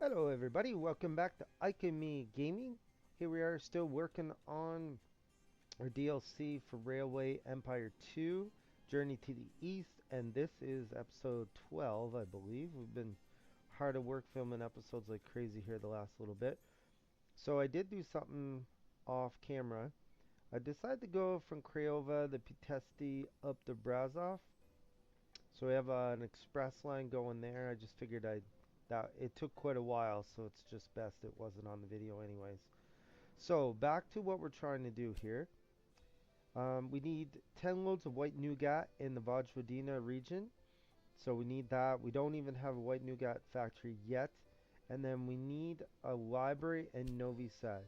Hello everybody, welcome back to Ike and Me Gaming. Here we are still working on our DLC for Railway Empire 2, Journey to the East, and this is episode 12, I believe. We've been hard at work filming episodes like crazy here the last little bit. So I did do something off camera. I decided to go from Craiova, the Pitesti, up to Brazov. So we have an express line going there. I just figured that it took quite a while, so it's just best it wasn't on the video anyways. So back to what we're trying to do here. We need 10 loads of white nougat in the Vojvodina region. So we need that. We don't even have a white nougat factory yet. And then we need a library in Novi Sad.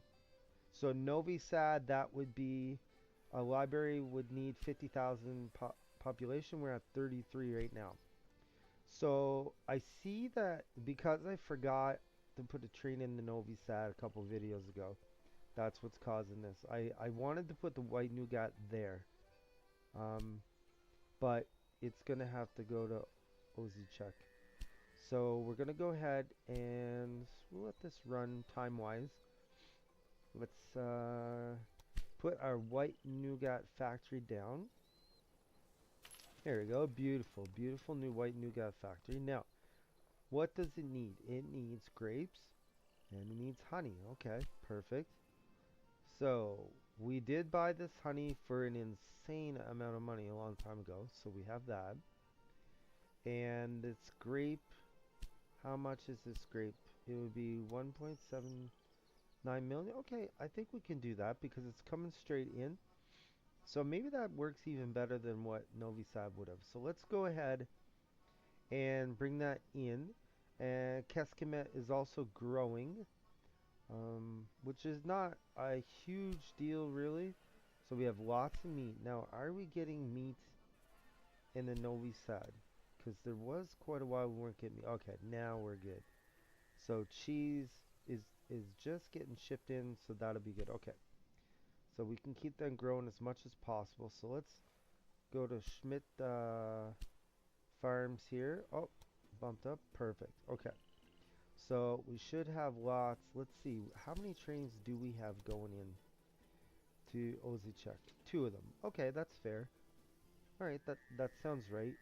So Novi Sad, that would be a library would need 50,000 population. We're at 33 right now. So I see that because I forgot to put a train in the Novi Sad a couple videos ago. That's what's causing this. I wanted to put the white nougat there. But it's going to have to go to Ozichek. So we're going to go ahead and we'll let this run time-wise. Let's put our white nougat factory down. There we go. Beautiful, beautiful new white nougat factory. Now, what does it need? It needs grapes and it needs honey. Okay, perfect. So, we did buy this honey for an insane amount of money a long time ago. So we have that. And it's grape. How much is this grape? It would be 1.79 million. Okay, I think we can do that because it's coming straight in. So maybe that works even better than what Novi Sad would have. So let's go ahead and bring that in. And Keskimet is also growing, which is not a huge deal really. So we have lots of meat. Now, are we getting meat in the Novi Sad? Because there was quite a while we weren't getting meat. Okay, now we're good. So cheese is is just getting shipped in, so that'll be good. Okay. So we can keep them growing as much as possible. So let's go to Schmidt Farms here. Oh, bumped up. Perfect. Okay. So we should have lots. Let's see. How many trains do we have going in to Ozichek? 2 of them. Okay, that's fair. Alright, that sounds right.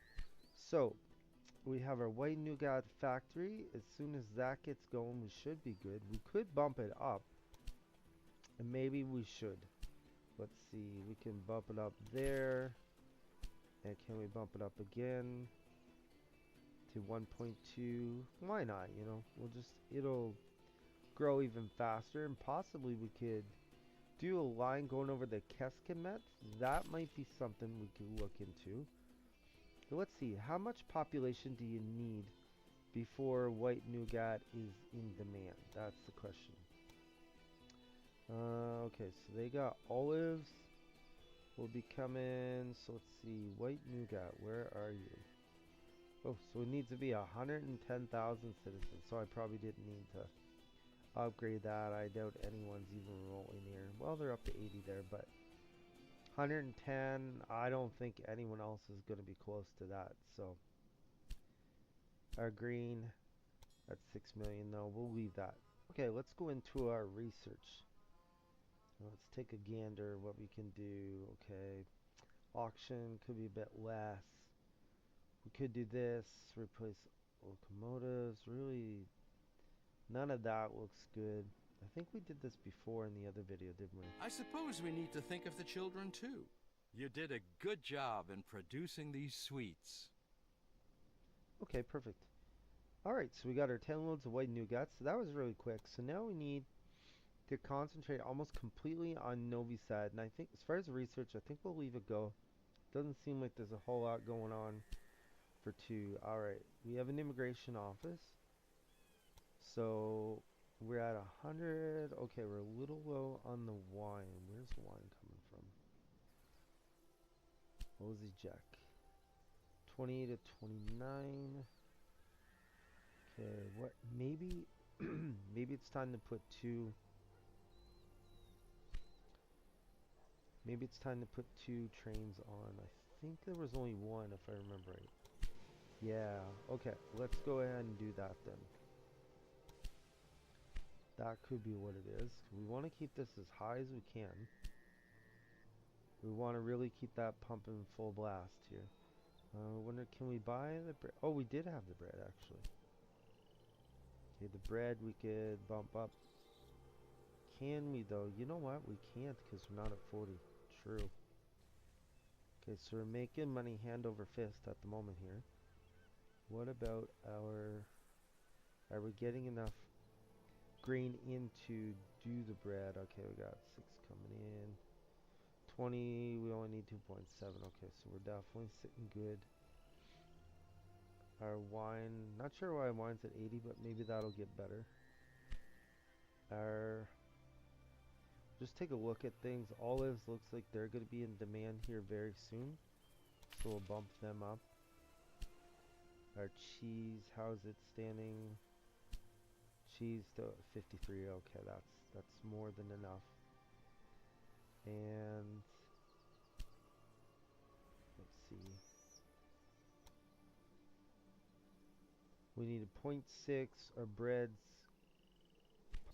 So, we have our white nougat factory. As soon as that gets going, we should be good. We could bump it up. And maybe we should. Let's see. We can bump it up there. And can we bump it up again to 1.2? Why not? You know, it'll grow even faster. And possibly we could do a line going over the Keskimet. That might be something we could look into. Let's see, how much population do you need before white nougat is in demand? That's the question. Okay, so they got olives. Will be coming. So let's see, white nougat, where are you? Oh, so it needs to be 110,000 citizens. So I probably didn't need to upgrade that. I doubt anyone's even remotely near. Well, they're up to 80 there, but 110, I don't think anyone else is going to be close to that. So our green, that's 6 million though. We'll leave that. Okay, let's go into our research. Let's take a gander what we can do. Okay, auction could be a bit less. We could do this, replace locomotives. Really, none of that looks good. I think we did this before in the other video, didn't we? I suppose we need to think of the children too. You did a good job in producing these sweets. Okay, perfect. Alright, so we got our 10 loads of white nougat. So that was really quick. So now we need to concentrate almost completely on Novi Sad. And I think, as far as research, I think we'll leave it go. Doesn't seem like there's a whole lot going on for 2. Alright, we have an immigration office. So we're at 100. Okay, we're a little low on the wine. Where's the wine coming from? Ozzy Jack. 20 to 29. Okay, what? Maybe, maybe it's time to put 2. Maybe it's time to put 2 trains on. I think there was only 1 if I remember right. Yeah, okay, let's go ahead and do that then. That could be what it is. We want to keep this as high as we can. We want to really keep that pumping full blast here. Wonder, can we buy the bread? Oh, we did have the bread, actually. Okay, the bread we could bump up. Can we, though? You know what? We can't because we're not at 40. True. Okay, so we're making money hand over fist at the moment here. What about our... Are we getting enough grain in to do the bread? Okay, we got 6 coming in. 20, we only need 2.7. Okay, so we're definitely sitting good. Our wine, not sure why wine's at 80, but maybe that'll get better. Our... Just take a look at things. Olives looks like they're going to be in demand here very soon. So we'll bump them up. Our cheese, how's it standing? Cheese to 53. Okay, that's more than enough. And let's see. We need a 0.6 or breads.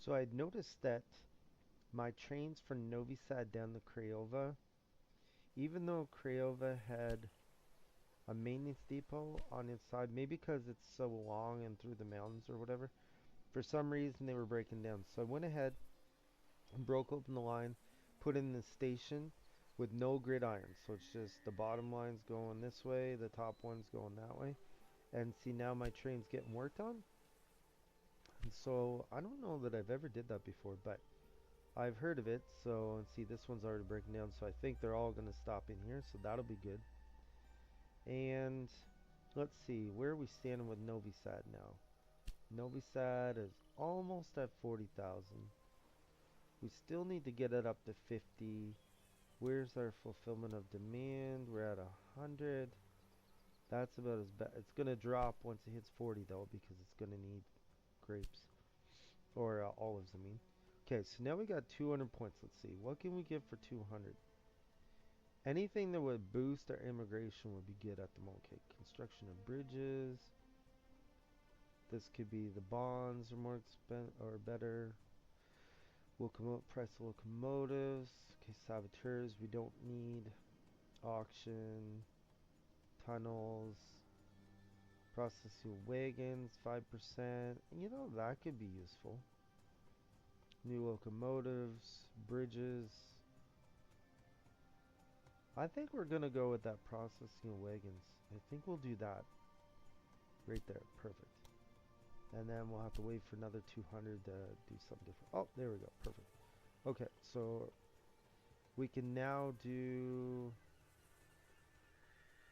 So I'd noticed that my trains from Novi Sad down to Craiova, even though Craiova had a maintenance depot on its side, maybe because it's so long and through the mountains or whatever, for some reason they were breaking down. So I went ahead and broke open the line, put in the station with no gridiron. So it's just the bottom line's going this way, the top one's going that way. And see, now my train's getting worked on. And so I don't know that I've ever did that before, but I've heard of it. So, and see, this one's already breaking down, so I think they're all going to stop in here, so that'll be good. And let's see, where are we standing with Novi Sad now? Novi Sad is almost at 40,000. We still need to get it up to 50. Where's our fulfillment of demand? We're at 100. That's about as bad. It's going to drop once it hits 40 though, because it's going to need grapes. Or olives, I mean. Okay, so now we got 200 points. Let's see. What can we give for 200? Anything that would boost our immigration would be good at the moment. Okay, construction of bridges. This could be the bonds are more expensive or better. Price of locomotives. Okay, saboteurs we don't need. Auction. Tunnels. Processing wagons, 5%. You know, that could be useful. New locomotives, bridges. I think we're going to go with that processing of wagons. I think we'll do that. Right there, perfect. And then we'll have to wait for another 200 to do something different. Oh, there we go, perfect. Okay, so we can now do...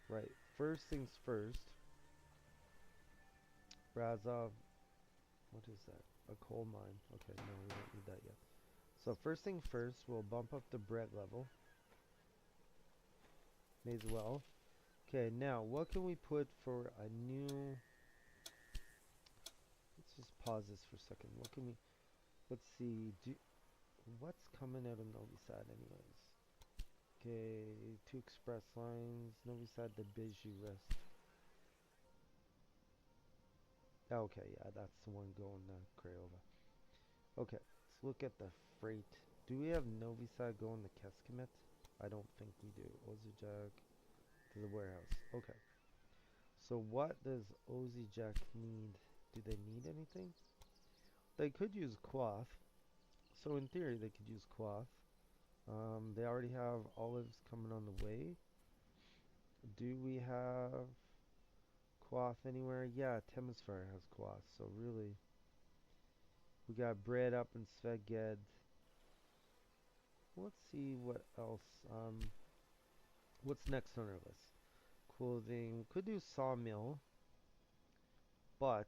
Right, first things first. Razov, what is that? A coal mine. Okay, no, we don't need that yet. So first thing first, we'll bump up the bread level. May as well. Okay, now what can we put for a new... Let's just pause this for a second. What can we... Let's see. What's coming out of Novi Sad anyways? Okay, 2 express lines. Novi Sad to Bijou Rest. Okay, yeah, that's the one going to Craiova. Okay, let's look at the freight. Do we have Novi Sad going to Keskimet? I don't think we do. Ozijak to the warehouse. Okay. So what does Ozijak need? Do they need anything? They could use cloth. So in theory, they could use cloth. They already have olives coming on the way. Do we have cloth anywhere? Yeah, Temesvar has cloth. So really, we got bread up in Sveged. Let's see what else. What's next on our list? Clothing. We could do sawmill, but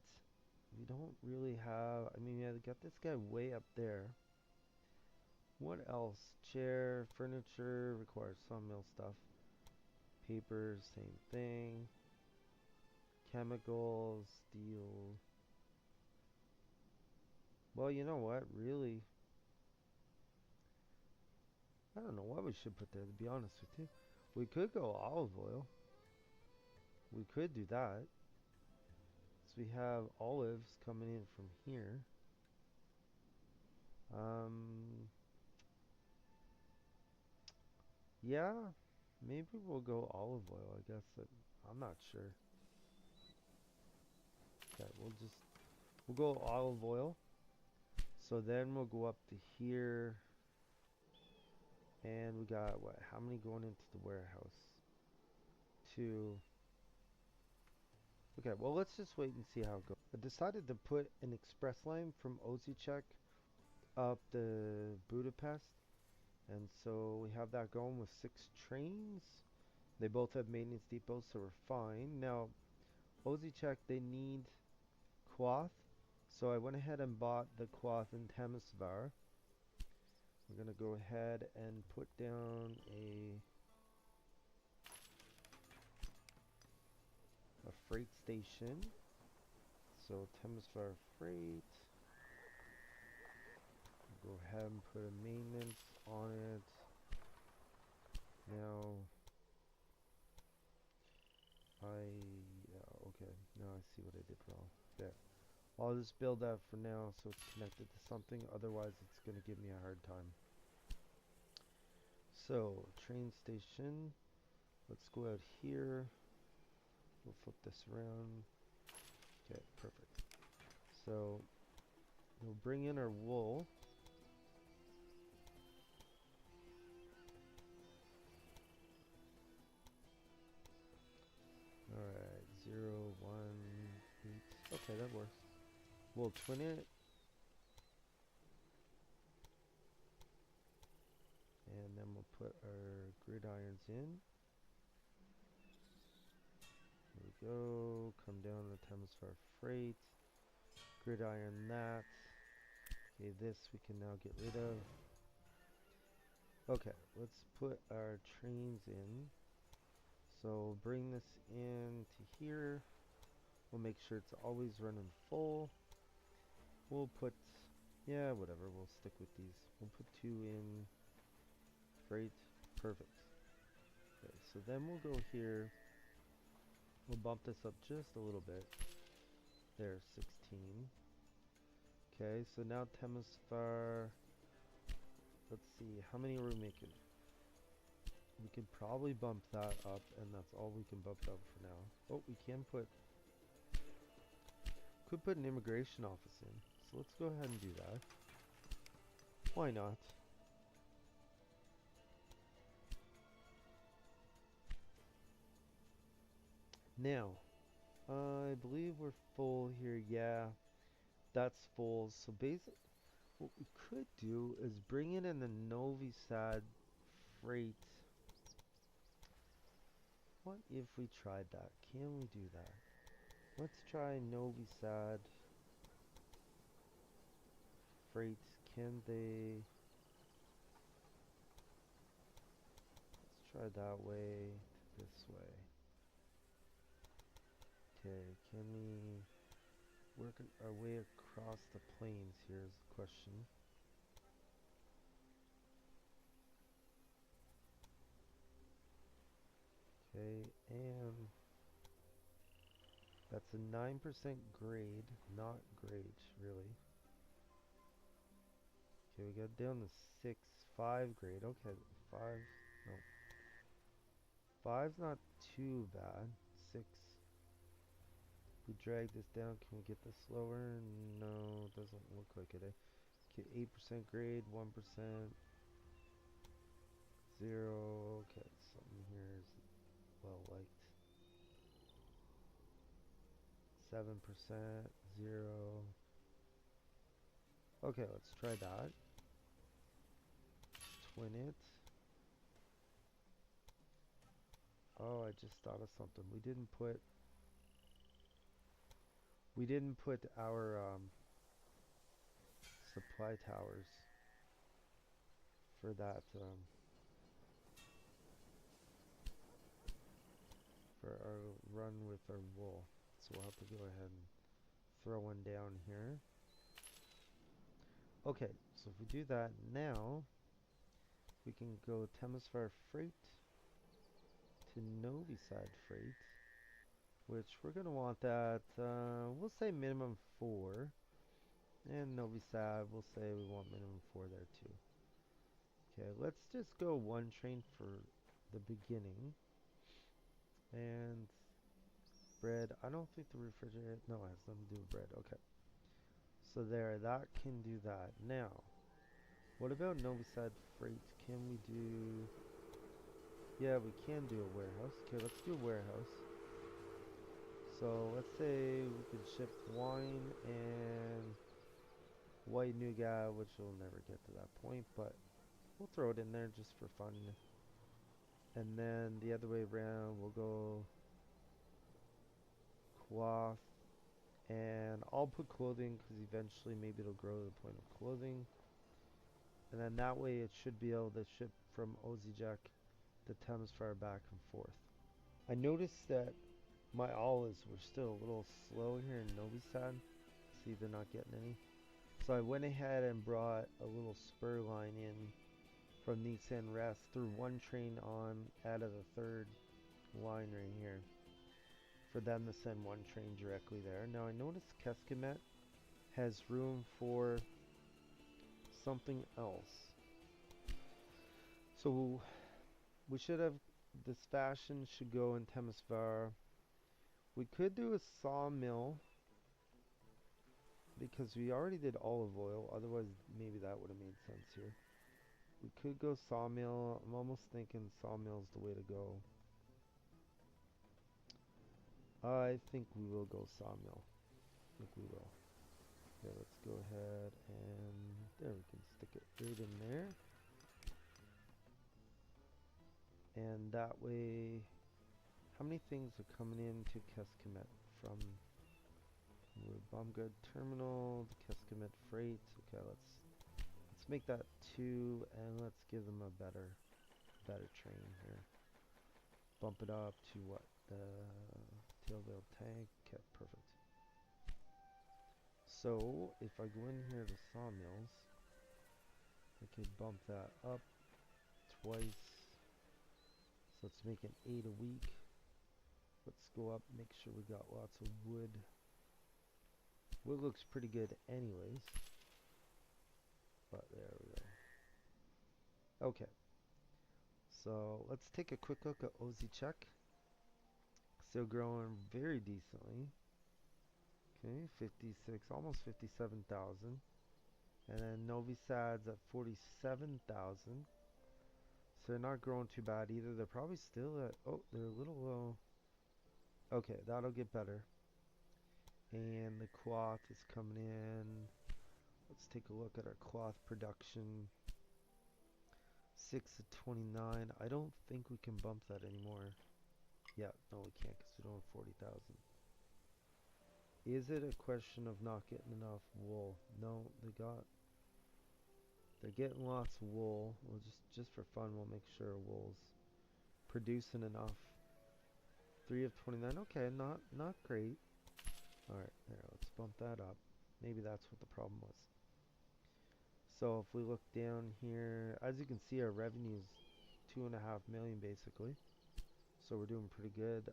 we don't really have. I mean, yeah, we got this guy way up there. What else? Chair, furniture requires sawmill stuff. Paper, same thing. Chemicals, steel. Well, you know what? Really, I don't know what we should put there, to be honest with you. We could go olive oil. We could do that. So we have olives coming in from here. Um, yeah, maybe we'll go olive oil. I guess I'm not sure. Okay, we'll go olive oil. So then we'll go up to here, and we got what? How many going into the warehouse? Two. Okay, well let's just wait and see how it goes. I decided to put an express line from Osijek up to Budapest, and so we have that going with 6 trains. They both have maintenance depots, so we're fine. Now, Osijek, they need cloth, so I went ahead and bought the cloth in Temesvar. We're gonna go ahead and put down a freight station. So Temesvar Freight. Go ahead and put a maintenance on it. Now, okay, now I see what I did wrong. Okay, I'll just build that for now so it's connected to something, otherwise it's going to give me a hard time. So, train station, let's go out here, we'll flip this around. Okay, perfect. So, we'll bring in our wool. Alright, 0, 1, 8. Okay, that works. We'll twin it. And then we'll put our gridirons in. There we go. Come down to Temesvar Freight. Gridiron that. Okay, this we can now get rid of. Okay, let's put our trains in. So bring this in to here. We'll make sure it's always running full. We'll put, yeah, whatever, we'll stick with these. We'll put 2 in. Freight, perfect. Okay, so then we'll go here. We'll bump this up just a little bit. There, 16. Okay, so now Temesvar. Let's see, how many are we making? We could probably bump that up, and that's all we can bump up for now. Oh, we can could put an immigration office in. So let's go ahead and do that. Why not? Now, I believe we're full here. Yeah, that's full. So basically, what we could do is bring it in the Novi Sad freight. What if we tried that? Can we do that? Let's try Novi Sad freight. Can they? Let's try that way, this way. Okay, can we work our way across the plains? Here's the question. Okay, and that's a 9% grade, not great, really. Okay, we got down to 6, 5 grade. Okay, 5, no. 5's not too bad. 6. If we drag this down, can we get this lower? No, it doesn't look like it. Okay, 8% grade, 1%, 0. Okay, something here is well liked. 7%, 0. Okay, let's try that. Twin it. Oh, I just thought of something. We didn't put our supply towers for that for our run with our wool. So we'll have to go ahead and throw one down here. Okay, so if we do that now, we can go Temesvar Freight to Novi Sad Freight, which we're going to want that, we'll say minimum 4. And Novi Sad, we'll say we want minimum 4 there too. Okay, let's just go one train for the beginning. And bread, I don't think the refrigerator, no, it has nothing to do with bread. Okay, so there, that can do that. Now, what about Novi Sad freight? Can we do, yeah, we can do a warehouse. Okay, let's do a warehouse. So let's say we could ship wine and white nougat, which will never get to that point, but we'll throw it in there just for fun. And then the other way around, we'll go cloth, and I'll put clothing because eventually maybe it'll grow to the point of clothing. And then that way it should be able to ship from Ozijek to Thames Far back and forth. I noticed that my olives were still a little slow here in Novi Sad. See, they're not getting any. So I went ahead and brought a little spur line in from Nissan Rest through one train on out of the third line right here for them to send one train directly there. Now I noticed Keskamet has room for something else. So we should have, this fashion should go in Temesvar. We could do a sawmill because we already did olive oil, otherwise maybe that would have made sense here. We could go sawmill. I'm almost thinking sawmill's the way to go. I think we will go sawmill. I think we will. Okay, let's go ahead and there we can stick it right in there. And that way, how many things are coming into Keskamet from Baumgard Terminal, the Keskamet Freight? Okay, let's make that 2 and let's give them a better train here. Bump it up to what? The Tailvale Tank. Okay, perfect. So if I go in here to sawmills, I could bump that up twice. So let's make it 8 a week. Let's go up, make sure we got lots of wood. Wood looks pretty good anyways. But there we go. Okay. So let's take a quick look at Ozijek. Still growing very decently. Okay, 56, almost 57,000. And then Novi Sad's at 47,000. So they're not growing too bad either. They're probably still at, oh, they're a little low. Okay, that'll get better. And the cloth is coming in. Let's take a look at our cloth production. 6 to 29. I don't think we can bump that anymore. Yeah, no we can't because we don't have 40,000. Is it a question of not getting enough wool? No, they're getting lots of wool. We'll just for fun, we'll make sure wool's producing enough. 3 of 29. Okay, not great. All right, there. Let's bump that up. Maybe that's what the problem was. So if we look down here, as you can see, our revenue is 2.5 million basically. So we're doing pretty good.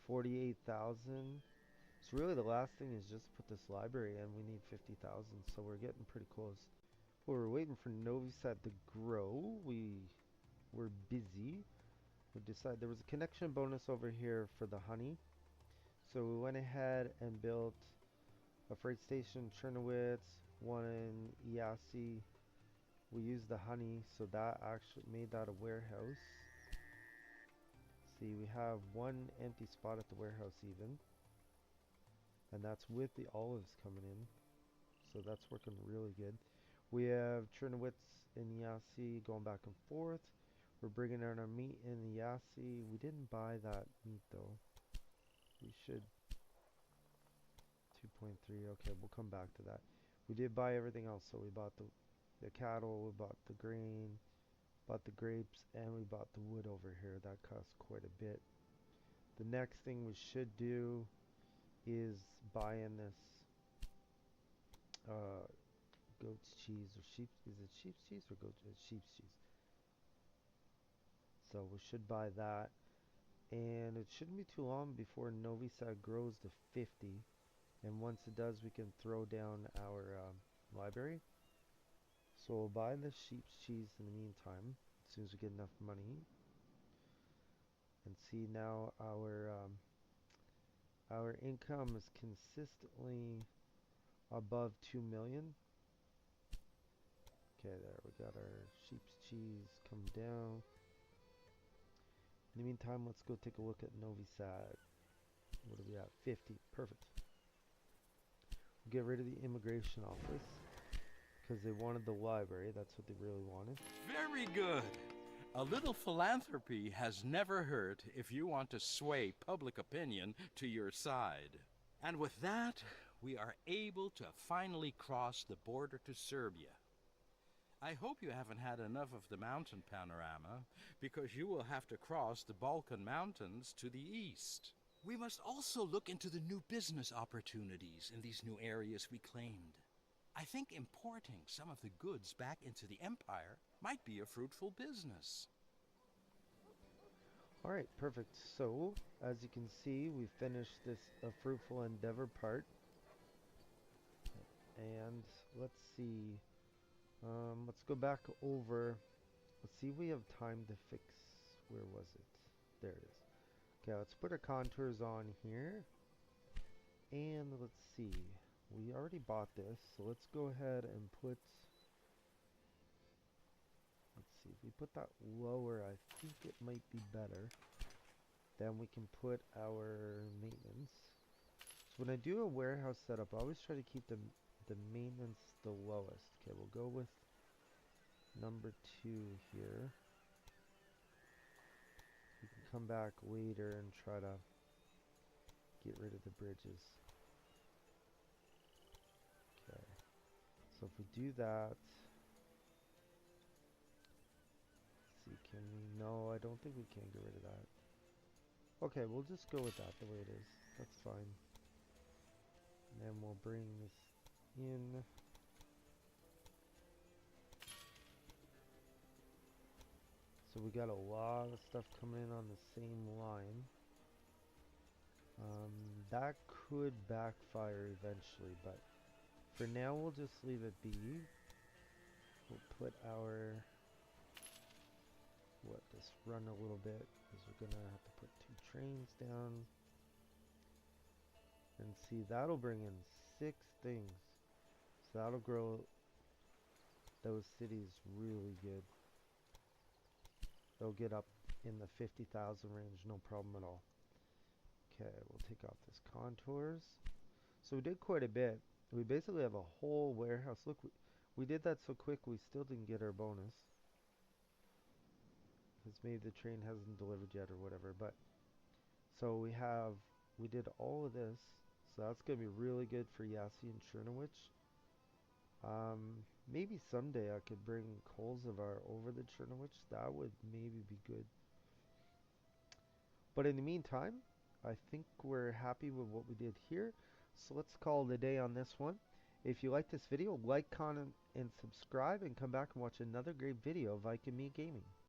48,000. So really the last thing is just put this library in. We need 50,000, so we're getting pretty close. Well, we're waiting for Novi Sad to grow. We were busy. We decided there was a connection bonus over here for the honey. So we went ahead and built a freight station in Chernowitz, one in Iasi. We used the honey, so that actually made that a warehouse. See, we have one empty spot at the warehouse even. And that's with the olives coming in. So that's working really good. We have Chernowitz and Iasi going back and forth. We're bringing in our meat in Iasi. We didn't buy that meat though. We should. 2.3. Okay, we'll come back to that. We did buy everything else. So we bought the cattle, we bought the grain, bought the grapes, and we bought the wood over here. That cost quite a bit. The next thing we should do is buy in this goat's cheese or sheep. Is it sheep's cheese or goat? It's sheep's cheese. So we should buy that, and it shouldn't be too long before Novi Sad grows to 50. And once it does, we can throw down our library. So we'll buy the sheep's cheese in the meantime, as soon as we get enough money. And see now our income is consistently above 2 million. Okay, there we got our sheep's cheese come down. In the meantime, let's go take a look at Novi Sad. What are we at? 50. Perfect. We'll get rid of the immigration office because they wanted the library. That's what they really wanted. Very good. A little philanthropy has never hurt if you want to sway public opinion to your side. And with that, we are able to finally cross the border to Serbia. I hope you haven't had enough of the mountain panorama, because you will have to cross the Balkan Mountains to the east. We must also look into the new business opportunities in these new areas we claimed. I think importing some of the goods back into the empire might be a fruitful business. Alright, perfect. So, as you can see, we finished this fruitful endeavor part. And let's see. Let's go back over. Let's see if we have time to fix. Where was it? There it is. Okay, let's put our contours on here. And let's see. We already bought this, so let's go ahead and put. Let's see. If we put that lower, I think it might be better. Then we can put our maintenance. So when I do a warehouse setup, I always try to keep the maintenance the lowest. Okay, we'll go with number 2 here. We can come back later and try to get rid of the bridges. Okay, so if we do that, let's see, can we? No, I don't think we can get rid of that. Okay, we'll just go with that the way it is. That's fine. And then we'll bring this in. So we got a lot of stuff coming in on the same line. That could backfire eventually, but for now we'll just leave it be. We'll put our, just run a little bit, because we're gonna have to put 2 trains down. And see, that'll bring in 6 things. So that'll grow those cities really good. They'll get up in the 50,000 range, no problem at all. Okay, we'll take off this contours. So we did quite a bit. We basically have a whole warehouse. Look, we did that so quick we still didn't get our bonus. Because maybe the train hasn't delivered yet or whatever. But so we did all of this. So that's going to be really good for Yassi and Chernowich. Maybe someday I could bring Kolzavar over the Chernowich. That would maybe be good. But in the meantime, I think we're happy with what we did here. So let's call it a day on this one. If you like this video, like, comment, and subscribe, and come back and watch another great video of Ike and Me Gaming.